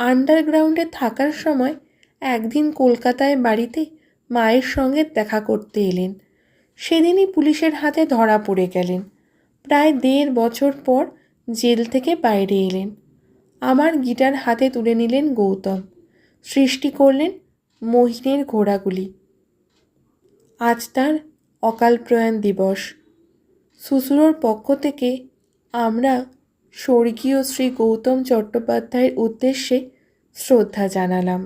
আন্ডারগ্রাউন্ডে থাকার সময় একদিন কলকাতায় বাড়িতে মায়ের সঙ্গে দেখা করতে এলেন। সেদিনই পুলিশের হাতে ধরা পড়ে গেলেন। প্রায় 1.5 বছর পর জেল থেকে বাইরে এলেন। আমার গিটার হাতে তুলে নিলেন গৌতম। সৃষ্টি করলেন মহিনের ঘোড়াগুলি। আজ তার অকাল প্রয়াণ দিবস। সুসুরোর পক্ষ থেকে আমরা স্বর্গীয় শ্রী গৌতম চট্টোপাধ্যায়ের উদ্দেশ্যে শ্রদ্ধা জানালাম।